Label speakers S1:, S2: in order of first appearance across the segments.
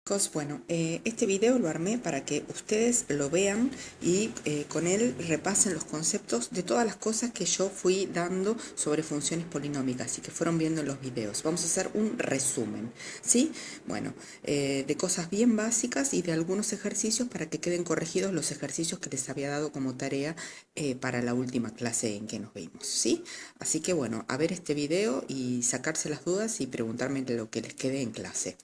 S1: Chicos, bueno, este video lo armé para que ustedes lo vean y con él repasen los conceptos de todas las cosas que yo fui dando sobre funciones polinómicas y que fueron viendo en los videos. Vamos a hacer un resumen, ¿sí? Bueno, de cosas bien básicas y de algunos ejercicios para que queden corregidos los ejercicios que les había dado como tarea para la última clase en que nos vimos, ¿sí? Así que bueno, a ver este video y sacarse las dudas y preguntarme lo que les quede en clase.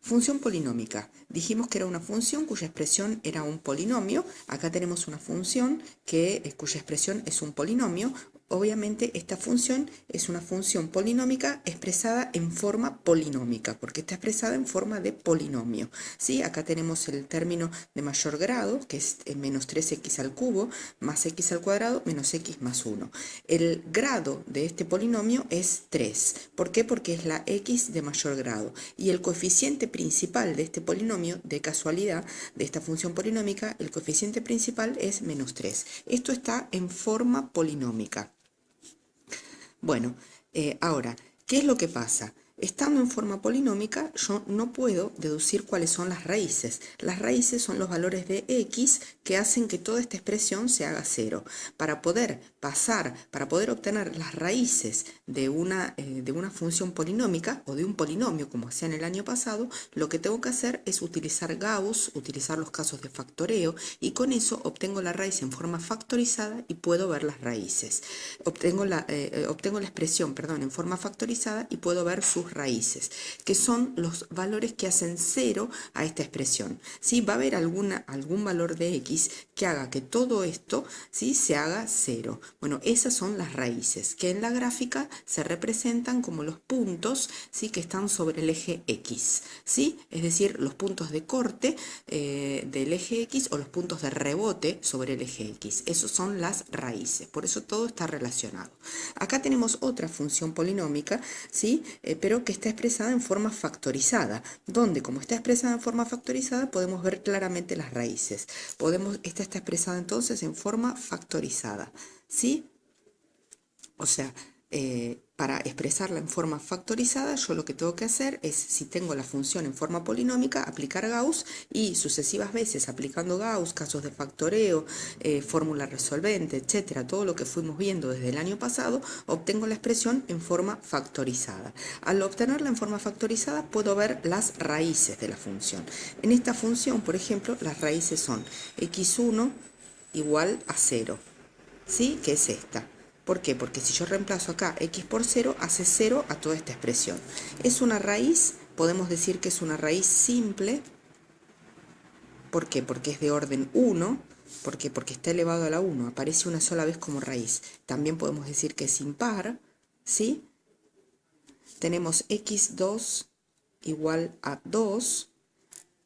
S1: Función polinómica. Dijimos que era una función cuya expresión era un polinomio. Acá tenemos una función cuya expresión es un polinomio. Obviamente esta función es una función polinómica expresada en forma polinómica, porque está expresada en forma de polinomio, ¿sí? Acá tenemos el término de mayor grado, que es menos 3x al cubo, más x al cuadrado, menos x más 1. El grado de este polinomio es 3. ¿Por qué? Porque es la x de mayor grado. Y el coeficiente principal de este polinomio, de casualidad, de esta función polinómica, el coeficiente principal es menos 3. Esto está en forma polinómica. Bueno, ahora, ¿qué es lo que pasa? Estando en forma polinómica, yo no puedo deducir cuáles son las raíces. Las raíces son los valores de x que hacen que toda esta expresión se haga cero. Para poder obtener las raíces de una función polinómica o de un polinomio, como hacía en el año pasado, lo que tengo que hacer es utilizar Gauss, utilizar los casos de factoreo, y con eso obtengo la raíz en forma factorizada y puedo ver las raíces. Obtengo la expresión, en forma factorizada y puedo ver sus raíces, que son los valores que hacen cero a esta expresión. ¿Sí? Va a haber algún valor de x que haga que todo esto, ¿sí?, se haga cero. Bueno, esas son las raíces, que en la gráfica se representan como los puntos, ¿sí?, que están sobre el eje x, ¿sí? Es decir, los puntos de corte del eje x o los puntos de rebote sobre el eje x. Esos son las raíces, por eso todo está relacionado. Acá tenemos otra función polinómica, ¿sí?, pero que está expresada en forma factorizada, donde como está expresada en forma factorizada podemos ver claramente las raíces. Esta está expresada entonces en forma factorizada, ¿sí? O sea, para expresarla en forma factorizada, yo lo que tengo que hacer es, si tengo la función en forma polinómica, aplicar Gauss y sucesivas veces aplicando Gauss, casos de factoreo, fórmula resolvente, etcétera, todo lo que fuimos viendo desde el año pasado, obtengo la expresión en forma factorizada. Al obtenerla en forma factorizada, puedo ver las raíces de la función. En esta función, por ejemplo, las raíces son x1 igual a 0, ¿sí?, que es esta. ¿Por qué? Porque si yo reemplazo acá x por 0, hace 0 a toda esta expresión. Es una raíz, podemos decir que es una raíz simple. ¿Por qué? Porque es de orden 1. ¿Por qué? Porque está elevado a la 1, aparece una sola vez como raíz. También podemos decir que es impar, ¿sí? Tenemos x2 igual a 2,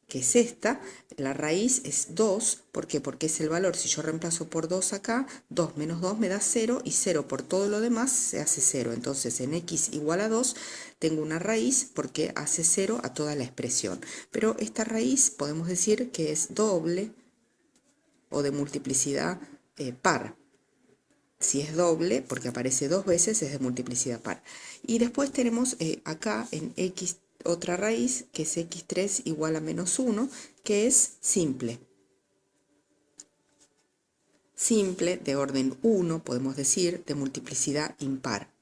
S1: que es esta. La raíz es 2, ¿por qué? Porque es el valor, si yo reemplazo por 2 acá, 2 menos 2 me da 0, y 0 por todo lo demás se hace 0. Entonces en x igual a 2 tengo una raíz porque hace 0 a toda la expresión. Pero esta raíz podemos decir que es doble o de multiplicidad par. Si es doble, porque aparece dos veces, es de multiplicidad par. Y después tenemos acá en x otra raíz, que es x3 igual a menos 1, que es simple. Simple, de orden 1, podemos decir, de multiplicidad impar.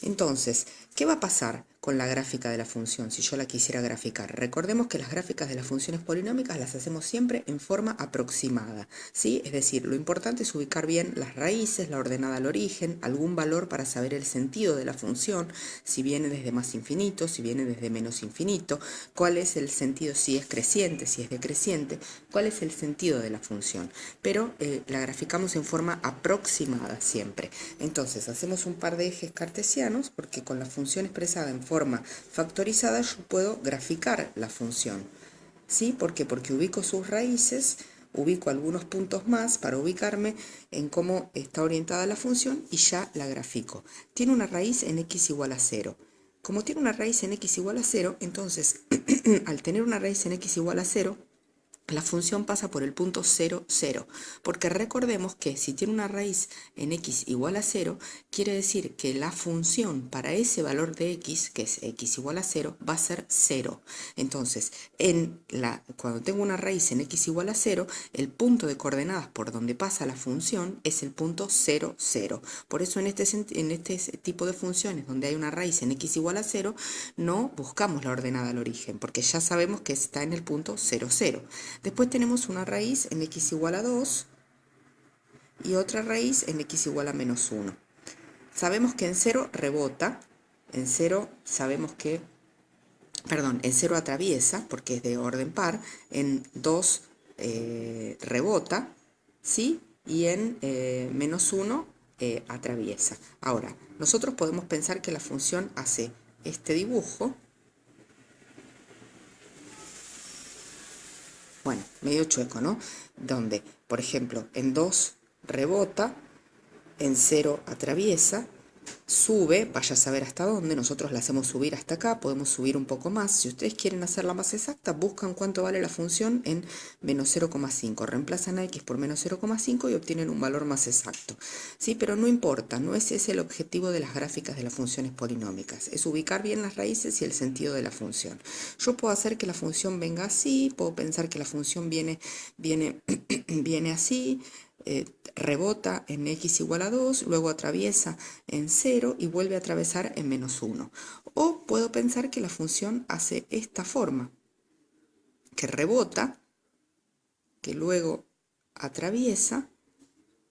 S1: Entonces, ¿qué va a pasar con la gráfica de la función si yo la quisiera graficar? Recordemos que las gráficas de las funciones polinómicas las hacemos siempre en forma aproximada, ¿sí? Es decir, lo importante es ubicar bien las raíces, la ordenada al origen, algún valor para saber el sentido de la función, si viene desde más infinito, si viene desde menos infinito, cuál es el sentido, si es creciente, si es decreciente, cuál es el sentido de la función. Pero la graficamos en forma aproximada siempre. Entonces, hacemos un par de ejes cartesianos, porque con la función expresada en forma factorizada yo puedo graficar la función, ¿sí? ¿Por qué? Porque ubico sus raíces, ubico algunos puntos más para ubicarme en cómo está orientada la función y ya la grafico. Tiene una raíz en x igual a 0. Como tiene una raíz en x igual a 0, entonces al tener una raíz en x igual a 0, la función pasa por el punto 0, 0, porque recordemos que si tiene una raíz en x igual a 0, quiere decir que la función para ese valor de x, que es x igual a 0, va a ser 0. Entonces, cuando tengo una raíz en x igual a 0, el punto de coordenadas por donde pasa la función es el punto 0, 0. Por eso en este tipo de funciones donde hay una raíz en x igual a 0, no buscamos la ordenada al origen, porque ya sabemos que está en el punto 0, 0. Después tenemos una raíz en x igual a 2 y otra raíz en x igual a menos 1. Sabemos que en 0 rebota, en 0 sabemos que, en 0 atraviesa, porque es de orden par, en 2 rebota, ¿sí? Y en menos 1 atraviesa. Ahora, nosotros podemos pensar que la función hace este dibujo, bueno, medio chueco, ¿no? Donde, por ejemplo, en 2 rebota, en 0 atraviesa, sube, vaya a saber hasta dónde, nosotros la hacemos subir hasta acá, podemos subir un poco más. Si ustedes quieren hacerla más exacta, buscan cuánto vale la función en menos 0,5, reemplazan a x por menos 0,5 y obtienen un valor más exacto. ¿Sí? Pero no importa, no es ese el objetivo de las gráficas de las funciones polinómicas, es ubicar bien las raíces y el sentido de la función. Yo puedo hacer que la función venga así, puedo pensar que la función viene así, rebota en x igual a 2, luego atraviesa en 0 y vuelve a atravesar en menos 1. O puedo pensar que la función hace esta forma, que rebota, que luego atraviesa,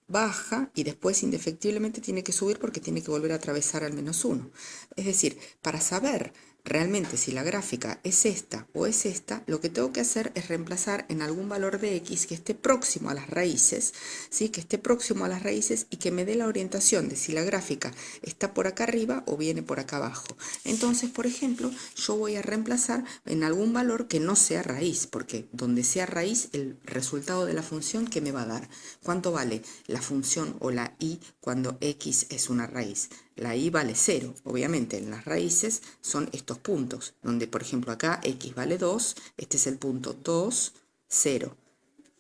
S1: baja y después indefectiblemente tiene que subir porque tiene que volver a atravesar al menos 1. Es decir, para saber realmente si la gráfica es esta o es esta, lo que tengo que hacer es reemplazar en algún valor de x que esté próximo a las raíces, ¿sí? Que esté próximo a las raíces y que me dé la orientación de si la gráfica está por acá arriba o viene por acá abajo. Entonces, por ejemplo, yo voy a reemplazar en algún valor que no sea raíz, porque donde sea raíz, el resultado de la función que me va a dar. ¿Cuánto vale la función o la y cuando x es una raíz? La y vale 0, obviamente en las raíces son estos puntos, donde por ejemplo acá x vale 2, este es el punto 2, 0.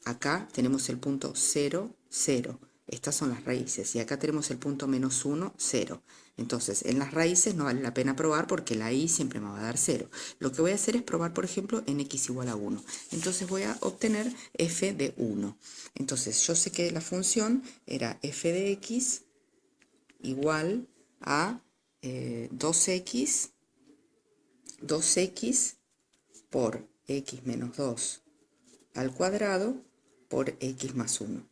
S1: Acá tenemos el punto 0, 0. Estas son las raíces. Y acá tenemos el punto menos 1, 0. Entonces, en las raíces no vale la pena probar porque la y siempre me va a dar 0. Lo que voy a hacer es probar, por ejemplo, en x igual a 1. Entonces voy a obtener f de 1. Entonces, yo sé que la función era f de x igual a 2x por x menos 2 al cuadrado por x más 1.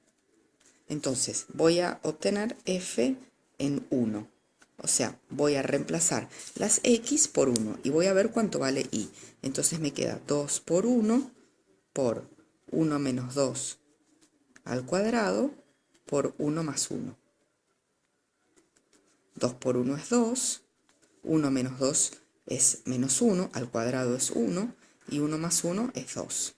S1: Entonces voy a obtener f en 1. O sea, voy a reemplazar las x por 1 y voy a ver cuánto vale y. Entonces me queda 2 por 1 por 1 menos 2 al cuadrado por 1 más 1. 2 por 1 es 2, 1 menos 2 es menos 1, al cuadrado es 1, y 1 más 1 es 2.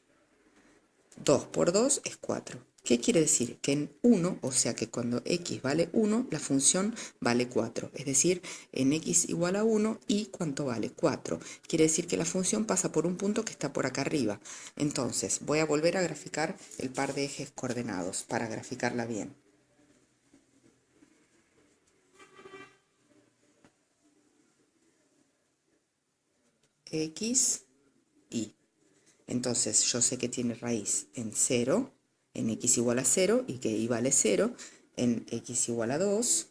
S1: 2 por 2 es 4. ¿Qué quiere decir? Que en 1, o sea que cuando x vale 1, la función vale 4. Es decir, en x igual a 1, y ¿cuánto vale? 4. Quiere decir que la función pasa por un punto que está por acá arriba. Entonces, voy a volver a graficar el par de ejes coordenados para graficarla bien. X, y. Entonces yo sé que tiene raíz en 0, en x igual a 0, y que y vale 0, en x igual a 2,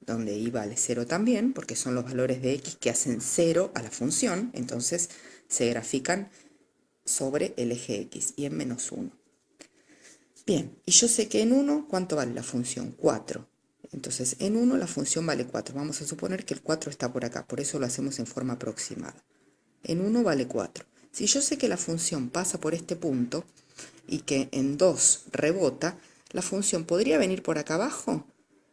S1: donde y vale 0 también, porque son los valores de x que hacen 0 a la función, entonces se grafican sobre el eje x, y en menos 1. Bien, y yo sé que en 1, ¿cuánto vale la función? 4. Entonces en 1 la función vale 4. Vamos a suponer que el 4 está por acá, por eso lo hacemos en forma aproximada. En 1 vale 4. Si yo sé que la función pasa por este punto y que en 2 rebota, la función podría venir por acá abajo.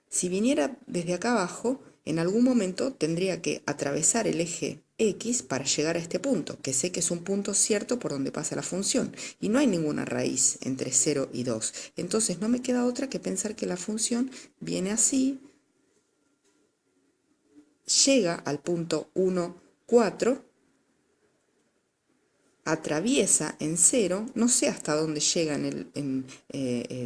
S1: Si viniera desde acá abajo, en algún momento tendría que atravesar el eje x para llegar a este punto, que sé que es un punto cierto por donde pasa la función, y no hay ninguna raíz entre 0 y 2. Entonces no me queda otra que pensar que la función viene así, llega al punto 1, 4, atraviesa en 0, no sé hasta dónde llega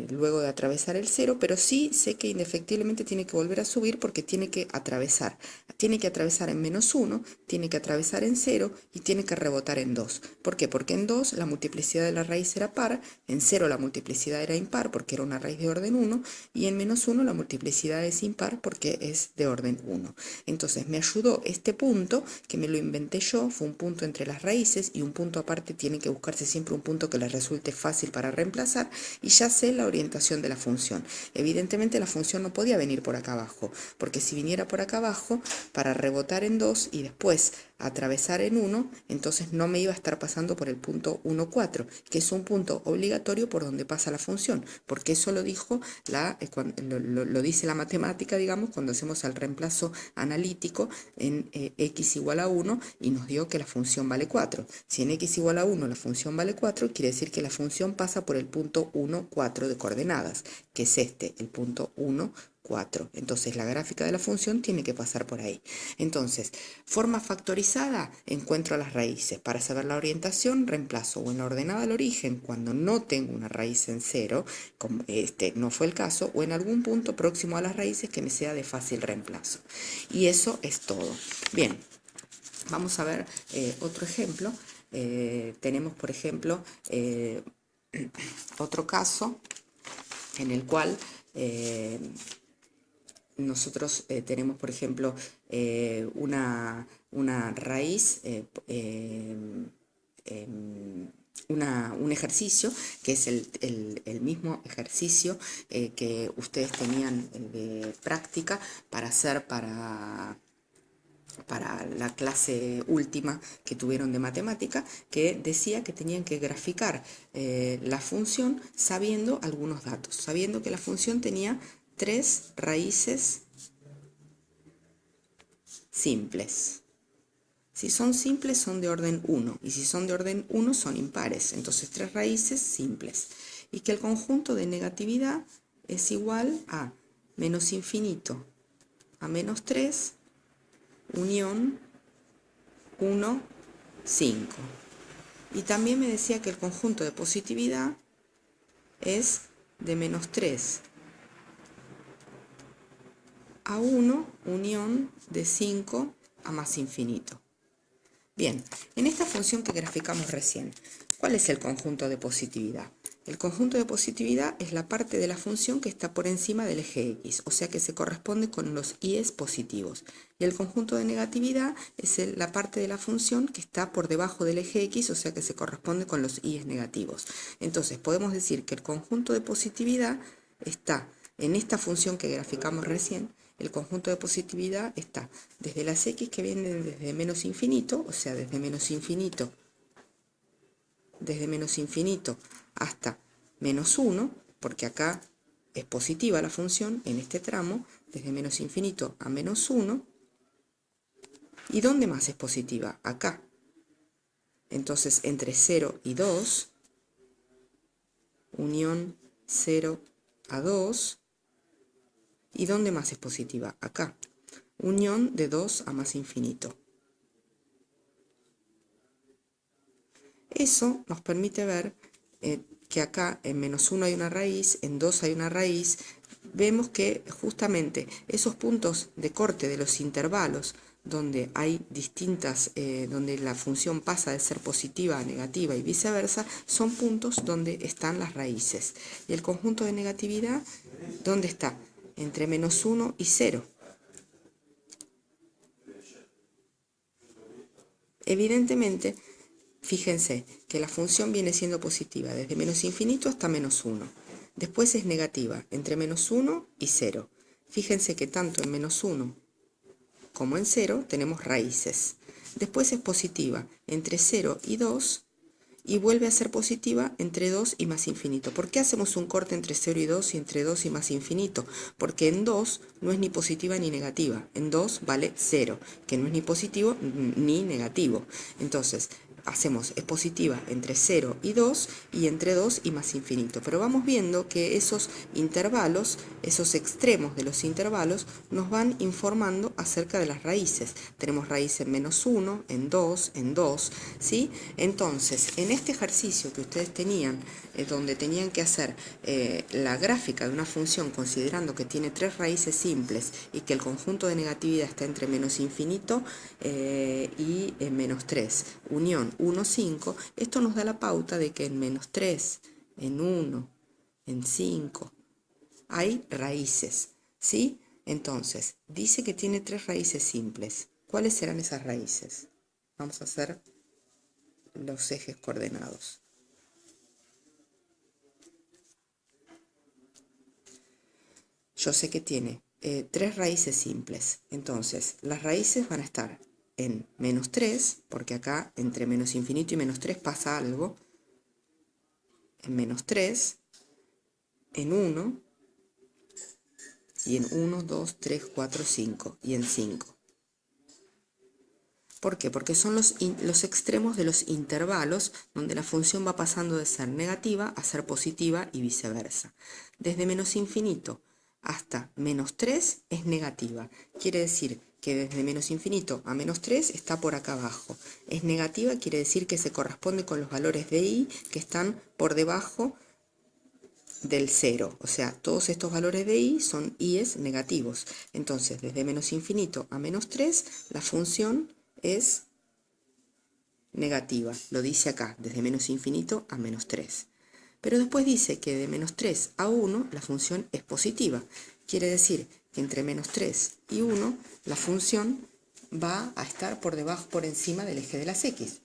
S1: luego de atravesar el 0, pero sí sé que indefectiblemente tiene que volver a subir porque tiene que atravesar. Tiene que atravesar en -1, tiene que atravesar en 0 y tiene que rebotar en 2. ¿Por qué? Porque en 2 la multiplicidad de la raíz era par, en 0 la multiplicidad era impar porque era una raíz de orden 1 y en -1 la multiplicidad es impar porque es de orden 1. Entonces me ayudó este punto, que me lo inventé yo, fue un punto entre las raíces y un punto aparte tiene que buscarse siempre un punto que les resulte fácil para reemplazar y ya sé la orientación de la función. Evidentemente la función no podía venir por acá abajo, porque si viniera por acá abajo, para rebotar en 2 y después atravesar en 1, entonces no me iba a estar pasando por el punto 1, 4, que es un punto obligatorio por donde pasa la función, porque eso lo dijo lo dice la matemática, digamos, cuando hacemos el reemplazo analítico en x igual a 1 y nos dio que la función vale 4. Si en x igual a 1 la función vale 4, quiere decir que la función pasa por el punto 1, 4 de coordenadas, que es este, el punto 1, 4. Entonces la gráfica de la función tiene que pasar por ahí. Entonces, forma factorizada, encuentro las raíces. Para saber la orientación, reemplazo o en la ordenada al origen, cuando no tengo una raíz en 0, como este no fue el caso, o en algún punto próximo a las raíces que me sea de fácil reemplazo. Y eso es todo. Bien, vamos a ver otro ejemplo. Tenemos, por ejemplo, otro caso en el cual nosotros tenemos, por ejemplo, una raíz, un ejercicio que es el mismo ejercicio que ustedes tenían de práctica para hacer para la clase última que tuvieron de matemática, que decía que tenían que graficar la función sabiendo algunos datos, sabiendo que la función tenía 3 raíces simples. Si son simples son de orden 1 y si son de orden 1 son impares, entonces 3 raíces simples. Y que el conjunto de negatividad es igual a menos infinito a menos 3 unión 1, 5. Y también me decía que el conjunto de positividad es de menos 3 a 1 unión de 5 a más infinito. Bien, en esta función que graficamos recién, ¿cuál es el conjunto de positividad? El conjunto de positividad es la parte de la función que está por encima del eje X, o sea que se corresponde con los i's positivos. Y el conjunto de negatividad es la parte de la función que está por debajo del eje X, o sea que se corresponde con los i's negativos. Entonces podemos decir que el conjunto de positividad está en esta función que graficamos recién. El conjunto de positividad está desde las x que vienen desde menos infinito, o sea, desde menos infinito hasta menos 1, porque acá es positiva la función en este tramo, desde menos infinito a menos 1. ¿Y dónde más es positiva? Acá. Entonces, entre 0 y 2, unión 0 a 2. ¿Y dónde más es positiva? Acá. Unión de 2 a más infinito. Eso nos permite ver que acá en menos 1 hay una raíz, en 2 hay una raíz. Vemos que justamente esos puntos de corte de los intervalos donde hay donde la función pasa de ser positiva a negativa y viceversa, son puntos donde están las raíces. Y el conjunto de negatividad, ¿dónde está? Entre menos 1 y 0. Evidentemente, fíjense que la función viene siendo positiva desde menos infinito hasta menos 1. Después es negativa entre menos 1 y 0. Fíjense que tanto en menos 1 como en 0 tenemos raíces. Después es positiva entre 0 y 2 y vuelve a ser positiva entre 2 y más infinito. ¿Por qué hacemos un corte entre 0 y 2 y entre 2 y más infinito? Porque en 2 no es ni positiva ni negativa. En 2 vale 0, que no es ni positivo ni negativo. Entonces, es positiva entre 0 y 2 y entre 2 y más infinito. Pero vamos viendo que esos intervalos, esos extremos de los intervalos, nos van informando acerca de las raíces. Tenemos raíz en menos 1, en 2, ¿sí? Entonces, en este ejercicio que ustedes tenían, donde tenían que hacer la gráfica de una función considerando que tiene 3 raíces simples y que el conjunto de negatividad está entre menos infinito y menos 3, unión 1, 5, esto nos da la pauta de que en menos 3, en 1, en 5, hay raíces, ¿sí? Entonces, dice que tiene 3 raíces simples. ¿Cuáles serán esas raíces? Vamos a hacer los ejes coordenados. Yo sé que tiene 3 raíces simples. Entonces, las raíces van a estar en menos 3, porque acá entre menos infinito y menos 3 pasa algo. En menos 3, en 1, y en 1, 2, 3, 4, 5, y en 5. ¿Por qué? Porque son los extremos de los intervalos donde la función va pasando de ser negativa a ser positiva y viceversa. Desde menos infinito hasta menos 3 es negativa. Quiere decir que desde menos infinito a menos 3 está por acá abajo. Es negativa, quiere decir que se corresponde con los valores de i que están por debajo del 0. O sea, todos estos valores de i son i's negativos. Entonces, desde menos infinito a menos 3, la función es negativa. Lo dice acá, desde menos infinito a menos 3. Pero después dice que de menos 3 a 1 la función es positiva. Quiere decir que entre menos 3 y 1 la función va a estar por debajo, por encima del eje de las x.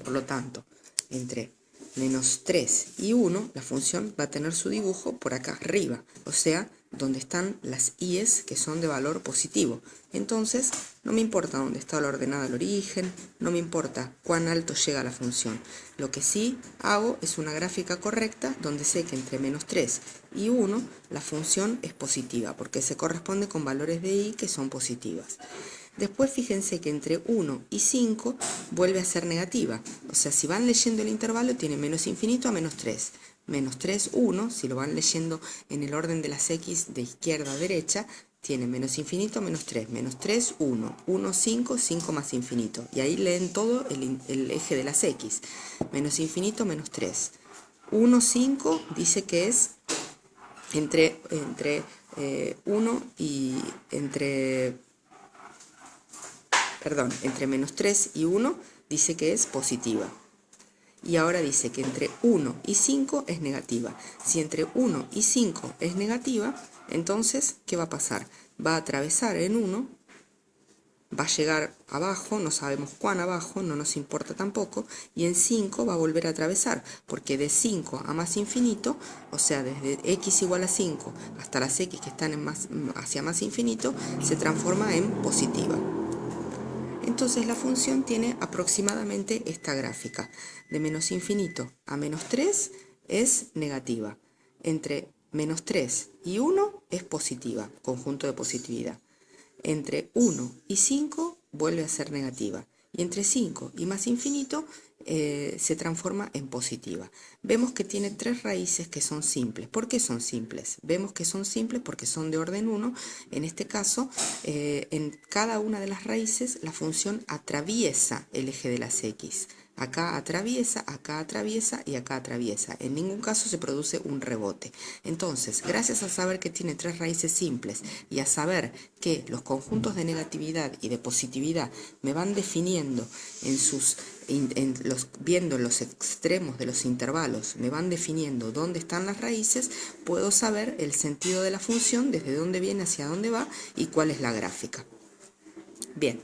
S1: Por lo tanto, entre menos 3 y 1 la función va a tener su dibujo por acá arriba, o sea, donde están las i's que son de valor positivo. Entonces, no me importa dónde está la ordenada al origen, no me importa cuán alto llega la función. Lo que sí hago es una gráfica correcta donde sé que entre menos 3 y 1 la función es positiva, porque se corresponde con valores de i que son positivas. Después fíjense que entre 1 y 5 vuelve a ser negativa. O sea, si van leyendo el intervalo tiene menos infinito a menos 3. Menos 3, 1, si lo van leyendo en el orden de las x de izquierda a derecha, tiene menos infinito a menos 3. Menos 3, 1. 1, 5, 5 más infinito. Y ahí leen todo el eje de las x. Menos infinito, menos 3. 1, 5 dice que es entre 1 y entre menos 3 y 1 dice que es positiva. Y ahora dice que entre 1 y 5 es negativa. Si entre 1 y 5 es negativa, entonces, ¿qué va a pasar? Va a atravesar en 1, va a llegar abajo, no sabemos cuán abajo, no nos importa tampoco, y en 5 va a volver a atravesar, porque de 5 a más infinito, o sea, desde x igual a 5 hasta las x que están hacia más infinito, se transforma en positiva. Entonces la función tiene aproximadamente esta gráfica. De menos infinito a menos 3 es negativa. Entre menos 3 y 1 es positiva, conjunto de positividad. Entre 1 y 5 vuelve a ser negativa. Y entre 5 y más infinito se transforma en positiva. Vemos que tiene 3 raíces que son simples. ¿Por qué son simples? Vemos que son simples porque son de orden 1. En este caso, en cada una de las raíces la función atraviesa el eje de las x. Acá atraviesa y acá atraviesa. En ningún caso se produce un rebote. Entonces, gracias a saber que tiene 3 raíces simples y a saber que los conjuntos de negatividad y de positividad me van definiendo viendo los extremos de los intervalos, me van definiendo dónde están las raíces, puedo saber el sentido de la función, desde dónde viene hacia dónde va y cuál es la gráfica. Bien.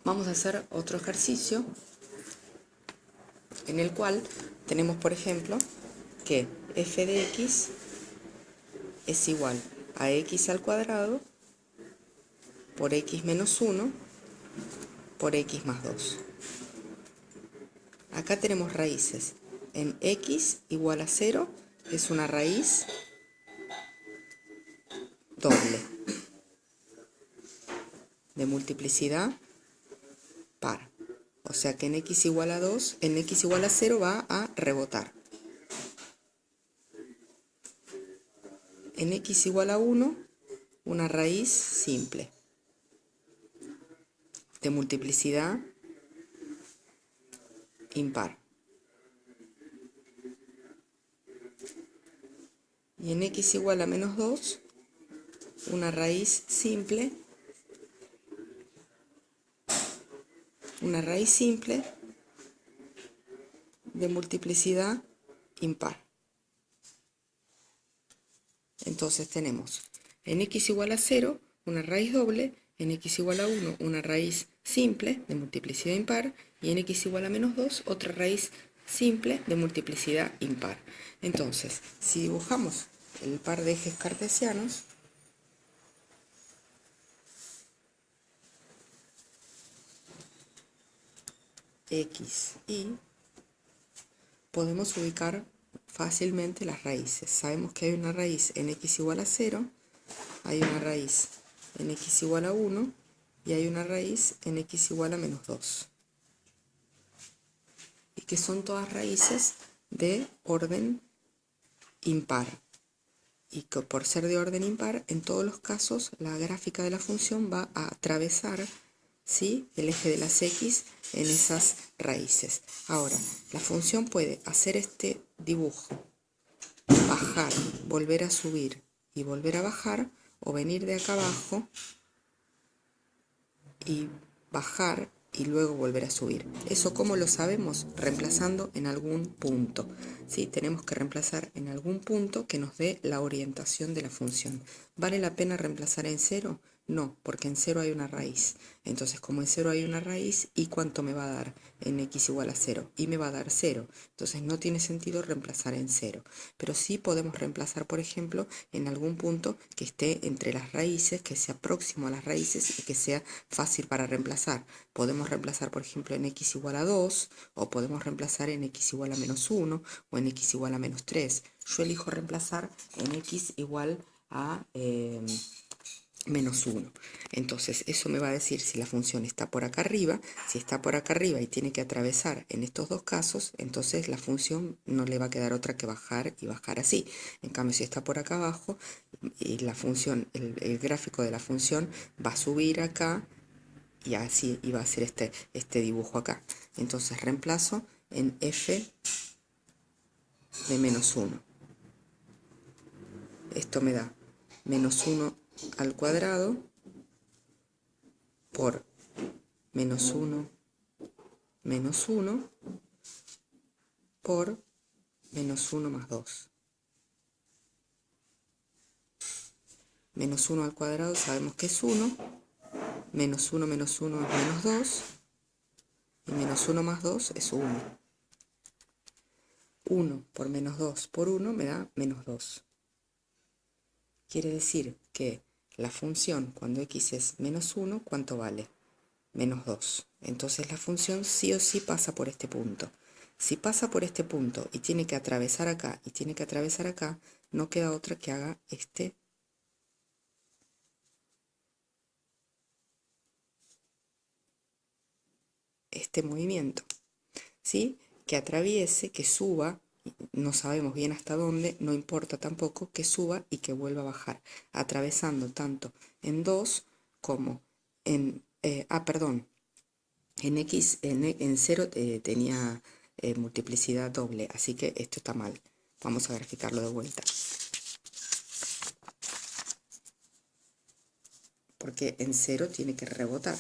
S1: Vamos a hacer otro ejercicio en el cual tenemos, por ejemplo, que f de x es igual a x al cuadrado por x menos 1 por x más 2. Acá tenemos raíces. En x igual a 0 es una raíz doble de multiplicidad par. O sea que en x igual a 2, en x igual a 0 va a rebotar. En x igual a 1, una raíz simple de multiplicidad impar. Y en x igual a menos 2, una raíz simple de multiplicidad impar. Entonces tenemos en x igual a 0 una raíz doble, en x igual a 1 una raíz simple de multiplicidad impar y en x igual a menos 2 otra raíz simple de multiplicidad impar. Entonces, si dibujamos el par de ejes cartesianos, x, y, podemos ubicar fácilmente las raíces. Sabemos que hay una raíz en x igual a 0, hay una raíz en x igual a 1 y hay una raíz en x igual a menos 2. Y que son todas raíces de orden impar. Y que por ser de orden impar, en todos los casos la gráfica de la función va a atravesar, ¿sí?, el eje de las x en esas raíces. Ahora, la función puede hacer este dibujo, bajar, volver a subir y volver a bajar, o venir de acá abajo y bajar y luego volver a subir. ¿Eso cómo lo sabemos? Reemplazando en algún punto. ¿Sí? Tenemos que reemplazar en algún punto que nos dé la orientación de la función. ¿Vale la pena reemplazar en 0? No, porque en 0 hay una raíz. Entonces, como en 0 hay una raíz, ¿y cuánto me va a dar en x igual a 0? Y me va a dar 0. Entonces, no tiene sentido reemplazar en 0. Pero sí podemos reemplazar, por ejemplo, en algún punto que esté entre las raíces, que sea próximo a las raíces y que sea fácil para reemplazar. Podemos reemplazar, por ejemplo, en x igual a 2, o podemos reemplazar en x igual a menos 1, o en x igual a menos 3. Yo elijo reemplazar en x igual a menos 1. Entonces, eso me va a decir si la función está por acá arriba. Si está por acá arriba y tiene que atravesar en estos dos casos, entonces la función no le va a quedar otra que bajar y bajar así. En cambio, si está por acá abajo, y la función, el gráfico de la función va a subir acá, y así iba a ser este dibujo acá. Entonces reemplazo en f de menos 1. Esto me da menos 1 al cuadrado por menos 1 por menos 1 más 2. Menos 1 al cuadrado sabemos que es 1, menos 1 es menos 2, y menos 1 más 2 es 1. 1 por menos 2 por 1 me da menos 2. Quiere decir que la función, cuando x es menos 1, ¿cuánto vale? Menos 2. Entonces la función sí o sí pasa por este punto. Si pasa por este punto y tiene que atravesar acá y tiene que atravesar acá, no queda otra que haga este movimiento, ¿sí? Que atraviese, que suba, no sabemos bien hasta dónde, no importa tampoco, que suba y que vuelva a bajar, atravesando tanto en 2 como en, perdón, en 0 tenía multiplicidad doble, así que esto está mal. Vamos a graficarlo de vuelta. Porque en 0 tiene que rebotar.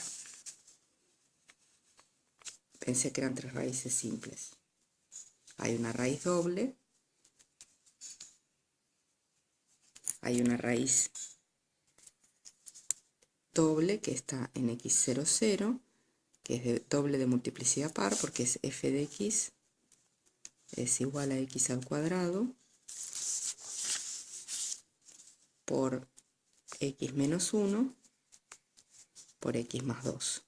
S1: Pensé que eran 3 raíces simples. Hay una raíz doble. Hay una raíz doble que está en x0, 0, que es doble de multiplicidad par, porque es f de x es igual a x al cuadrado por x menos 1 por x más 2.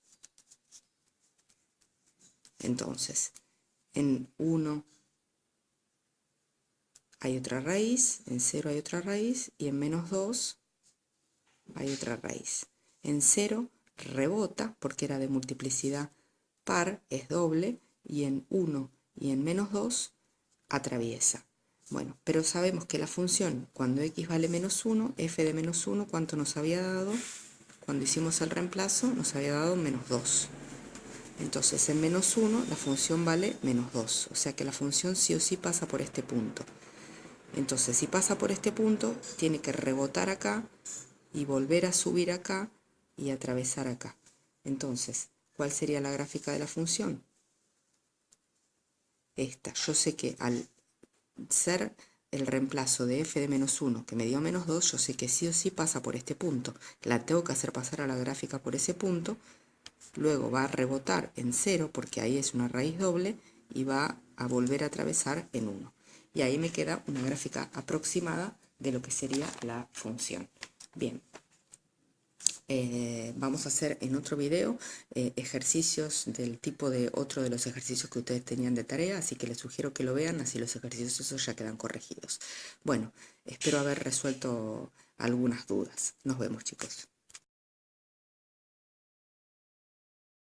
S1: Entonces, en 1 hay otra raíz, en 0 hay otra raíz, y en menos 2 hay otra raíz. En 0 rebota, porque era de multiplicidad par, es doble, y en 1 y en menos 2 atraviesa. Bueno, pero sabemos que la función, cuando x vale menos 1, f de menos 1, ¿cuánto nos había dado? Cuando hicimos el reemplazo, nos había dado menos 2. Entonces, en menos 1, la función vale menos 2. O sea que la función sí o sí pasa por este punto. Entonces, si pasa por este punto, tiene que rebotar acá y volver a subir acá y atravesar acá. Entonces, ¿cuál sería la gráfica de la función? Esta. Yo sé que al ser el reemplazo de f de menos 1, que me dio menos 2, yo sé que sí o sí pasa por este punto. La tengo que hacer pasar a la gráfica por ese punto. Luego va a rebotar en 0, porque ahí es una raíz doble, y va a volver a atravesar en 1. Y ahí me queda una gráfica aproximada de lo que sería la función. Bien. Vamos a hacer en otro video ejercicios del tipo de otro de los ejercicios que ustedes tenían de tarea, así que les sugiero que lo vean, así los ejercicios esos ya quedan corregidos. Bueno, espero haber resuelto algunas dudas. Nos vemos, chicos.